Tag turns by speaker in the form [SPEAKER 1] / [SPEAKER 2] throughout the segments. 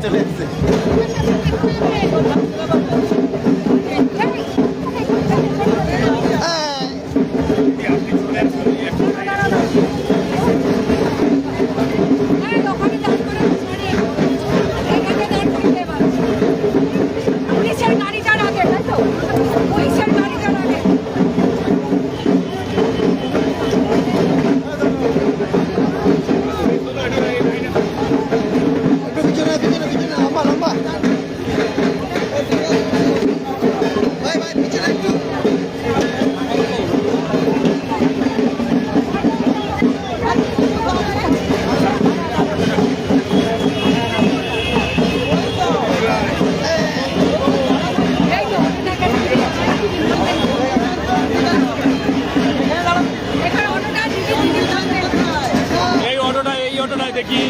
[SPEAKER 1] চলে এসছে।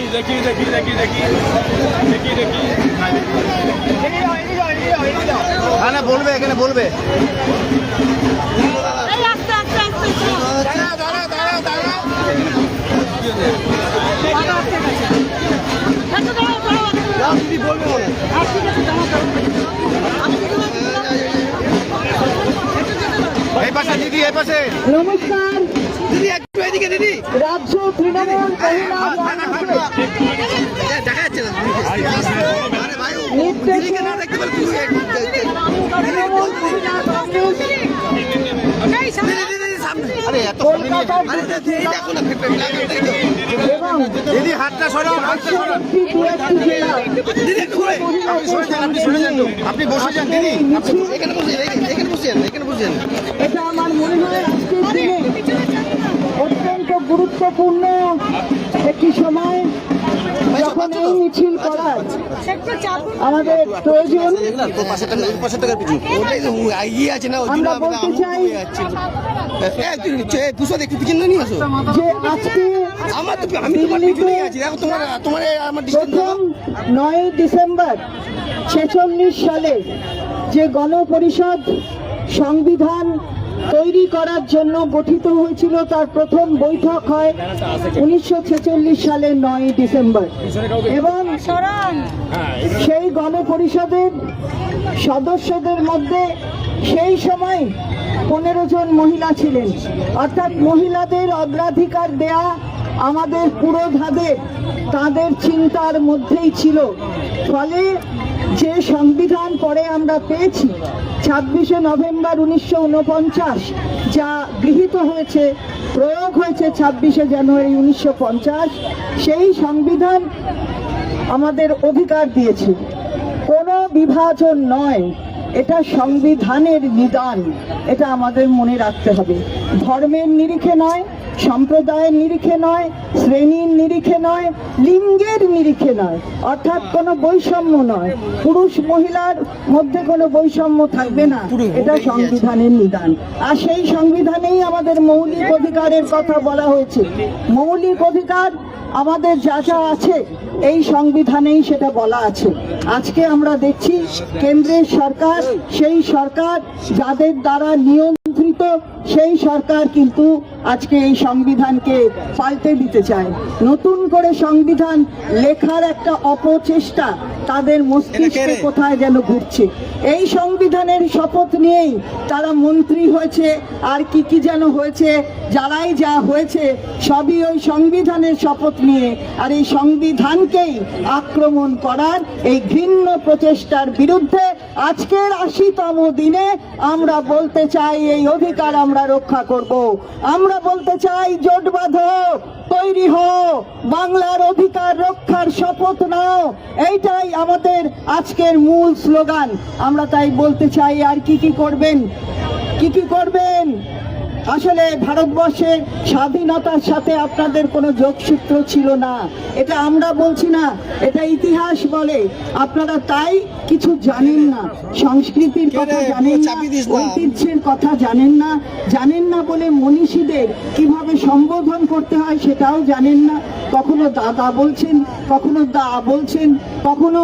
[SPEAKER 2] দেখি দেখি দেখি দেখি দেখি দেখি দেখি
[SPEAKER 1] না বলবে, এখানে বলবে। এই পাশে দিদি, এই পাশে।
[SPEAKER 3] নমস্কার
[SPEAKER 1] দিদি, একটু এদিকে দিদি।
[SPEAKER 3] রাজ্য তৃণমূল মহিলা
[SPEAKER 1] দেখা যাচ্ছে না। আরে ভাই,
[SPEAKER 3] নির্দেশে
[SPEAKER 1] দিদিকে না দেখতে পারলে তুমি
[SPEAKER 3] তৃণমূল মহিলা কংগ্রেস
[SPEAKER 1] আরে এত
[SPEAKER 3] কলকাতার
[SPEAKER 1] আরে দিদি দেখো না,
[SPEAKER 3] এবং
[SPEAKER 1] দিদি হাতটা সরাও, হাতটা সরাও।
[SPEAKER 3] দু একটি জেলা
[SPEAKER 1] দিদি একটু ঘুরে। আপনি সরে যান, আপনি সরে যান, আপনি বসে যান দিদি। এখানে বসে, এখানে বসে যান, এখানে বসে যান।
[SPEAKER 3] এটা আমার মনে হয় আজকের দিনে অত্যন্ত গুরুত্বপূর্ণ একটি সময়, যখন এই মিছিল করার আমাদের প্রয়োজন।
[SPEAKER 1] তো 500 টাকার পিছু ওটাই তো এগিয়ে আছে না, ওই জন্য
[SPEAKER 3] আমরা বলতে চাই
[SPEAKER 1] 200 দেখতে কিনে নিয়ে আসো।
[SPEAKER 3] যে আজকে
[SPEAKER 1] আমার তো আমি তোমার পিছনেই আছি, দেখো তোমার আমার ডিস্টেন্স।
[SPEAKER 3] প্রথম 9 ডিসেম্বর 46 সালে যে গণপরিষদ সংবিধান তৈরি করার জন্য গঠিত হয়েছিল, তার প্রথম বৈঠক হয় 1946 সালের 9 ডিসেম্বর। এবং সেই গণপরিষদের সদস্যদের মধ্যে সেই সময় 15 জন মহিলা ছিলেন। অর্থাৎ মহিলাদের অগ্রাধিকার দেয়া আমাদের পুরোধাদের তাদের চিন্তার মধ্যেই ছিল। ফলে যে সংবিধান পরে আমরা পেয়েছি 26শে নভেম্বর 1949, যা গৃহীত হয়েছে, প্রয়োগ হয়েছে 26শে জানুয়ারি 1950, সেই সংবিধান আমাদের অধিকার দিয়েছে। কোনো বিভাজন নয়, এটা সংবিধানের নিদান। এটা আমাদের মনে রাখতে হবে। ধর্মের নিরিখে নয়, সম্প্রদায়ের নিরিখে নয়, শ্রেণীর নিরিখে নয়, লিঙ্গের নিরিখে নয়, অর্থাৎ কোনো বৈষম্য নয়। পুরুষ মহিলার মধ্যে কোনো বৈষম্য থাকবে না, এটা সংবিধানের নিদান। আর সেই সংবিধানেই আমাদের মৌলিক অধিকারের কথা বলা হয়েছে। মৌলিক অধিকার আমাদের যা যা আছে এই সংবিধানেই সেটা বলা আছে। আজকে আমরা দেখছি কেন্দ্রের সরকার, সেই সরকার যাদের দ্বারা নিয়ন্ত্রিত, সেই সরকার কিন্তু আজকে এই সংবিধানকে পাল্টে দিতে চায়। নতুন করে সংবিধান লেখার একটা অপচেষ্টা তাদের মস্তিষ্কে কোথায় যেন ঘুরছে। এই সংবিধানের শপথ নিয়েই তারা মন্ত্রী হয়েছে, আর কি কি যেন হয়েছে। যারাই যা হয়েছে সবই ওই সংবিধানের শপথ নিয়ে, আর এই সংবিধানকেই আক্রমণ করার এই ঘৃণ্য প্রচেষ্টার বিরুদ্ধে আজকের 80তম দিনে আমরা বলতে চাই এই অধিকার আমরা রক্ষা করব। আমরা বলতে চাই জোট বাঁধো, তৈরি হও, বাংলার অধিকার রক্ষার শপথ নাও। এইটাই আমাদের আজকের মূল স্লোগান। আমরা তাই বলতে চাই, আর কি কি করবেন, কি কি করবেন। আসলে ভারতবর্ষের স্বাধীনতার সাথে আপনাদের কোনো যোগসূত্র ছিল না, এটা আমরা বলছি না, এটা ইতিহাস বলে। আপনারা তাই কিছু জানেন না, সংস্কৃতির কথা জানেন না, ঐতিহ্যের কথা জানেন না, জানেন না বলে মনীষীদের কিভাবে সম্বোধন করতে হয় সেটাও জানেন না। কখনো দাদা বলছেন, কখনো দা বলছেন, কখনো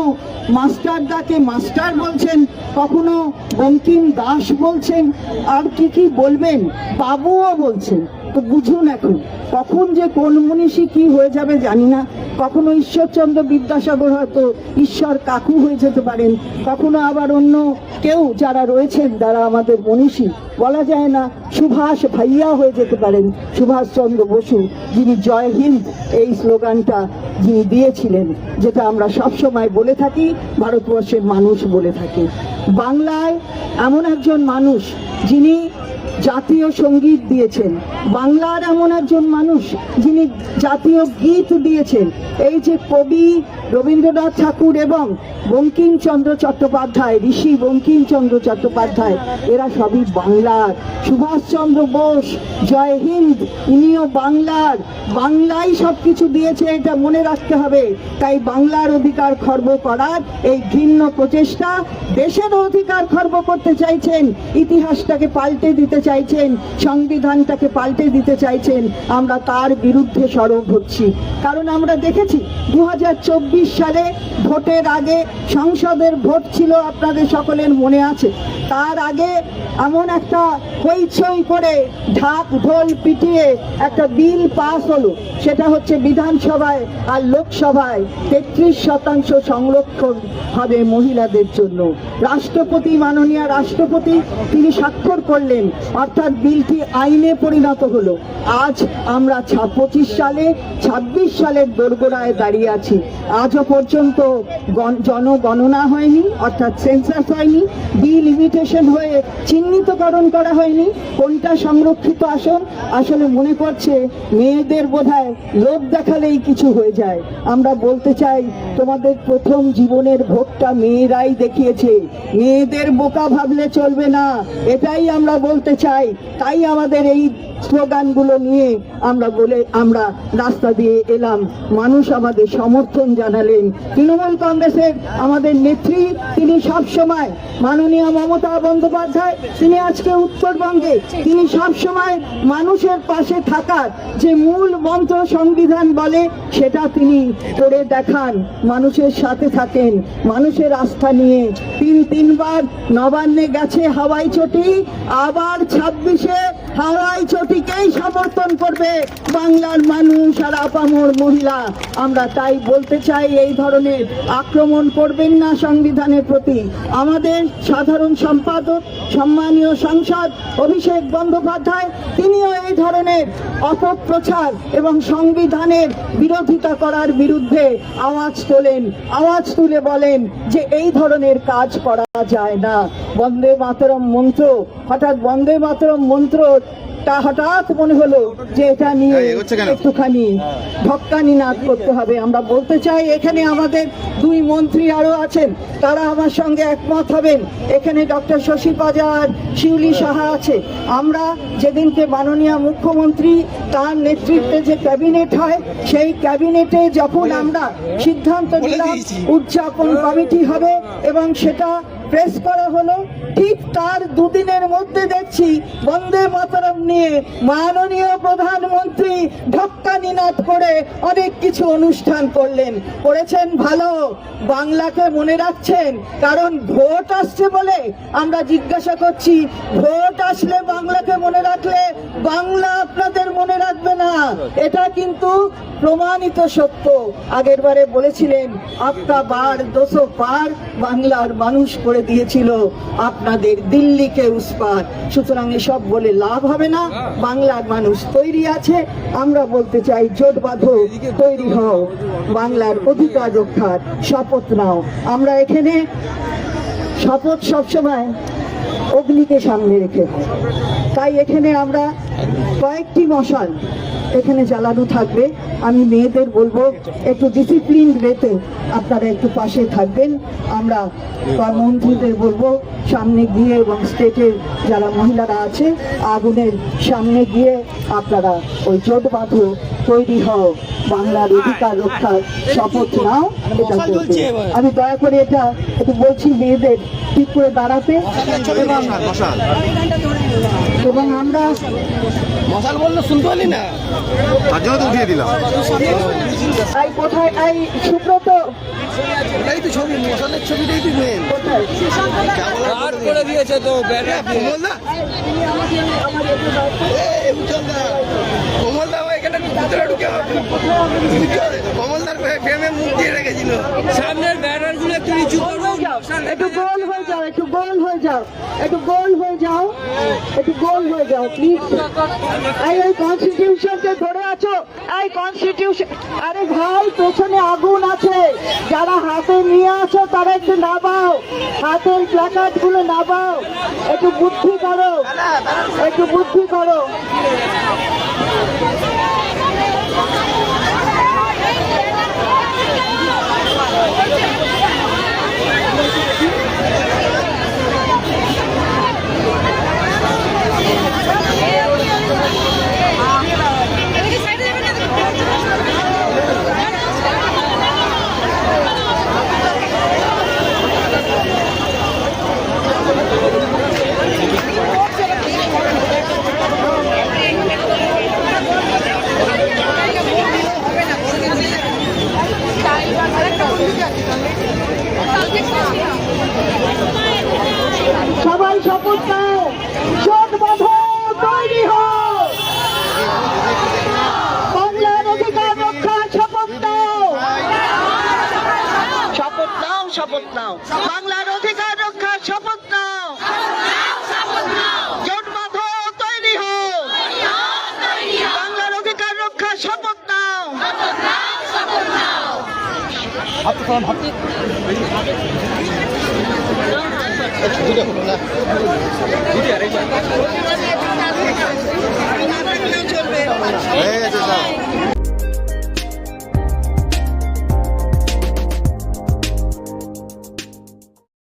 [SPEAKER 3] মাস্টার দাকে মাস্টার বলছেন, কখনো বঙ্কিম দাস বলছেন, আর কি কি বলবেন, বাবুও বলছেন। তো বুঝুন এখন কখন যে কোন মনীষী কি হয়ে যাবে জানি না। কখনো ঈশ্বরচন্দ্র বিদ্যাসাগর হয়তো ঈশ্বর কাকু হয়ে যেতে পারেন, কখনো আবার অন্য কেউ যারা রয়েছেন যারা আমাদের মনীষী বলা যায় না, সুভাষ ভাইয়া হয়ে যেতে পারেন, সুভাষচন্দ্র বসু, যিনি জয় হিন্দ এই স্লোগানটা যিনি দিয়েছিলেন, যেটা আমরা সবসময় বলে থাকি, ভারতবর্ষের মানুষ বলে থাকি। বাংলায় এমন একজন মানুষ যিনি জাতীয় সঙ্গীত দিয়েছেন, বাংলার এমন একজন মানুষ যিনি জাতীয় গীত দিয়েছেন। এই যে কবি রবীন্দ্রনাথ ঠাকুর এবং বঙ্কিমচন্দ্র চট্টোপাধ্যায়, ঋষি বঙ্কিমচন্দ্র চট্টোপাধ্যায়, এরা সবই বাংলার। সুভাষচন্দ্র বোস, জয় হিন্দ, ইনিও বাংলার, বাংলাই সবকিছু দিয়েছে, এটা মনে রাখতে হবে। তাই বাংলার অধিকার খর্ব করার এই ঘৃণ্য প্রচেষ্টা, দেশের অধিকার খর্ব করতে চাইছেন, ইতিহাসটাকে পাল্টে দিতে চাইছেন, সংবিধানটাকে পাল্টে দিতে চাইছেন। আমরা তার বিরুদ্ধে সরব হচ্ছি, কারণ আমরা দেখেছি 2024 সালে ভোটের আগে সংসদের ভোট ছিল, আপনাদের সকলের মনে আছে। তার আগে এমন একটা হইচই করে ঢাক ঢোল পিটিয়ে একটা বিল পাস হলো, সেটা হচ্ছে বিধানসভায় আর লোকসভায় 33% সংরক্ষণ হবে মহিলাদের জন্য। রাষ্ট্রপতি, মাননীয় রাষ্ট্রপতি, তিনি স্বাক্ষর করলেন, অর্থাৎ বিলটি আইনে পরিণত হলো। আজ আমরা 26 সালের দোরগোড়ায় দাঁড়িয়ে আছি। আজও পর্যন্ত জনগণনা হয়নি, অর্থাৎ সেন্সাস হয়নি, ডিলিমিটেশন হয়ে চিহ্নিতকরণ করা হয়নি কোনটা সংরক্ষিত আসন। আসলে মনে করছে মেয়েদের বোধহয় লোভ দেখালেই কিছু হয়ে যায়। আমরা বলতে চাই, তোমাদের প্রথম জীবনের ভোটটা মেয়েরাই দেখিয়েছে, মেয়েদের বোকা ভাবলে চলবে না, এটাই আমরা বলতে চাই। তাই আমাদের এই স্লোগানগুলো নিয়ে আমরা রাস্তা দিয়ে এলাম, মানুষ আমাদের সমর্থন জানালেন। তৃণমূল কংগ্রেসের আমাদের নেত্রী, তিনি সবসময়, মাননীয় মমতা বন্দ্যোপাধ্যায়, তিনি আজকে উত্তরবঙ্গে, তিনি সবসময় মানুষের পাশে থাকার যে মূল মন্ত্র সংবিধান বলে সেটা তিনি করে দেখান, মানুষের সাথে থাকেন, মানুষের আস্থা নিয়ে। তিনবার নবান্নে গেছে হাওয়াই চটি, আবার 26-এ হাওয়াই চটিকেই সমর্থন করবে বাংলার মানুষ আর আপামর মহিলা। আমরা তাই বলতে চাই, এই ধরনের আক্রমণ করবেন না সংবিধানের প্রতি। আমাদের সাধারণ সম্পাদক, সম্মানীয় সাংসদ অভিষেক বন্দ্যোপাধ্যায়, তিনিও এই ধরনের অপপ্রচার এবং সংবিধানের বিরোধিতা করার বিরুদ্ধে আওয়াজ তোলেন, আওয়াজ তুলে বলেন যে এই ধরনের কাজ করা যায় না। বন্দে মাতরম মন্ত্র, হঠাৎ বন্দে মাতরম মন্ত্রটা হঠাৎ মনে হলো যে এটা নিয়ে একটুখানি ঢক্কানি নাদ করতে হবে। আমরা বলতে চাই, এখানে আমাদের 2 মন্ত্রী আরো আছেন, তারা আমার সঙ্গে একমত হবেন। এখানে ডক্টর শশী পাজার, শিউলি সাহা আছে। আমরা যেদিনকে মাননীয় মুখ্যমন্ত্রী তার নেতৃত্বে যে ক্যাবিনেট হয়, সেই ক্যাবিনেটে যখন আমরা সিদ্ধান্ত নিলাম উদযাপন কমিটি হবে এবং সেটা প্রেস করা হলো, ঠিক তার 2 দিনের মধ্যে দেখছি বন্দে মাতরম নিয়ে মাননীয় প্রধানমন্ত্রী ঢক্কানি নাদ করে অনেক কিছু অনুষ্ঠান করেছেন। ভালো, বাংলাকে মনে রাখছেন, কারণ ভোট আসছে বলে আমরা জিজ্ঞাসা করছি। ভোট আসলে বাংলাকে মনে রাখলে বাংলা আপনাদের মনে রাখবে না, এটা কিন্তু প্রমাণিত সত্য। আগের বারে বলেছিলেন, আপকা বার 200 পার বাংলার মানুষ করে দিয়েছিল আপনাদের দিল্লিকে উস পার। সুতরাং এসব বলে লাভ হবে না, বাংলার মানুষ তৈরি আছে। আমরা বলতে চাই, জোট বাঁধো, তৈরি হও, বাংলার অধিকার রক্ষার শপথ নাও। আমরা এখানে শপথ সবসময় অগ্নিকে সামনে রেখে, তাই এখানে আমরা কয়েকটি মশাল এখানে জ্বালানো থাকবে। আমি মেয়েদের বলবো একটু ডিসিপ্লিন রেতে আপনারা একটু পাশে থাকবেন। আমরা মন্ত্রীদের বলবো সামনে গিয়ে এবং স্টেটের যারা মহিলারা আছে আগুনের সামনে গিয়ে আপনারা ওই জোট বাঁধো, তৈরি হও, বাংলার অধিকার রক্ষার শপথ নাও, এটা করবে। আমি দয়া করে এটা একটু বলছি মেয়েদের ঠিক করে দাঁড়াতে, এবং আমরা
[SPEAKER 1] মশাল বললো শুনতে পারলি না, তার জন্য তো উঠিয়ে দিলাম।
[SPEAKER 3] এই কোথায় এই সুব্রত,
[SPEAKER 1] এটাই তো ছবি, মশালের ছবিটাই তো মেন।
[SPEAKER 3] কোথায়
[SPEAKER 2] করে দিয়েছে তো
[SPEAKER 1] বল না কমলদা এখানে ভিতরে ঢুকে কমলদার ফ্রেমে মুখ দিয়ে রেখেছিল।
[SPEAKER 2] সামনের ব্যানার গুলো একটু নিচু করবো।
[SPEAKER 3] একটু গোল হয়ে যাও, একটু গোল হয়ে যাও, একটু গোল হয়ে যাও, একটু গোল হয়ে যাও প্লিজ। এই কনস্টিটিউশনকে ধরে আছো, এই কনস্টিটিউশন। আরে ভাই পেছনে আগুন আছে, যারা হাতে নিয়ে আছো তারা একটু নামাও, হাতের প্ল্যাকার্ড গুলো নামাও, একটু বুদ্ধি করো, একটু বুদ্ধি করো। সবাই শপথ নাও, জোট বাঁধো, তৈরি হও, বাংলার অধিকার রক্ষার শপথ নাও, শপথ নাও, শপথ নাও, বাংলার অধিকার রক্ষার শপথ নাও, জোট বাঁধো, তৈরি হও, বাংলার অধিকার রক্ষার শপথ নাও।
[SPEAKER 1] দুটো